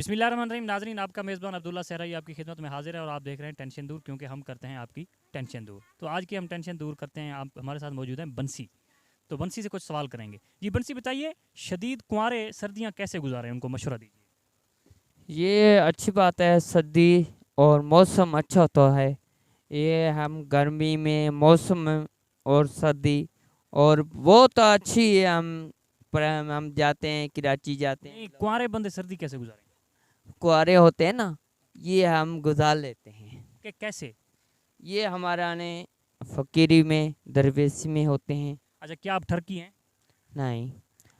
बिस्मिल्लाहिर्रहमानिर्रहीम। नाज़रीन, आपका मेज़बान अब्दुल्ला सहराई आपकी खिदमत में हाजिर है और आप देख रहे हैं टेंशन दूर, क्योंकि हम करते हैं आपकी टेंशन दूर। तो आज की हम टेंशन दूर करते हैं। आप हमारे साथ मौजूद हैं बंसी। तो बंसी से कुछ सवाल करेंगे। जी बंसी, बताइए शदीद कुंवारे सर्दियाँ कैसे गुजारें, उनको मशवरा दीजिए। ये अच्छी बात है। सर्दी और मौसम अच्छा होता है। ये हम गर्मी में मौसम और सर्दी और बहुत अच्छी है। हम जाते हैं, कराची जाते हैं, नहीं, मतलब कुंवारे बंदे सर्दी कैसे गुजारें? कुआरे होते हैं ना, ये हम गुजार लेते हैं। कि कैसे? ये हमारा ने फकीरी में दरवेशी में होते हैं। अच्छा, क्या आप ठरकी हैं? नहीं,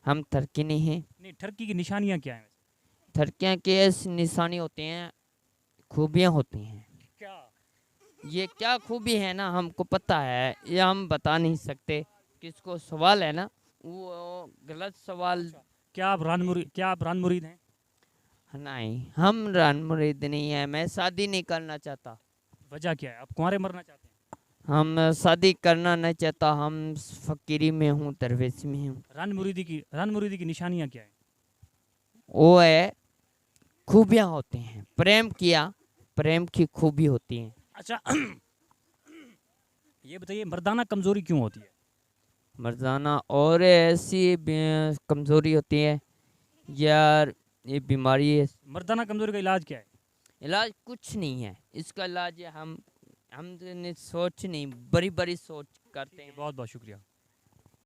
हम थरकी नहीं हैं। नहीं, ठरकी की निशानियाँ क्या हैं वैसे? थरकियाँ के ऐसे निशानी होते हैं, खूबियाँ होती हैं। क्या? ये क्या खूबी है ना, हमको पता है, ये हम बता नहीं सकते। किसको सवाल है ना, वो गलत सवाल। अच्छा, क्या आप रान मुरीद हैं? नहीं, हम रन मुरीद नहीं है। मैं शादी नहीं करना चाहता। वजह क्या है, आप कुंवारे मरना चाहते हैं? हम शादी करना नहीं चाहता। हम फकीरी में हूँ, दरवेशी में हूँ। रान मुरीदी की निशानियाँ क्या है? वो है, खूबियाँ होते हैं। प्रेम किया, प्रेम की खूबी होती है। अच्छा ये बताइए मर्दाना कमजोरी क्यों होती है? मर्दाना और ऐसी कमजोरी होती है यार, ये बीमारी है। मर्दाना कमजोरी का इलाज क्या है? इलाज कुछ नहीं है। इसका इलाज हम सोच नहीं, बड़ी बड़ी सोच करते ठीक है, हैं। बहुत बहुत शुक्रिया।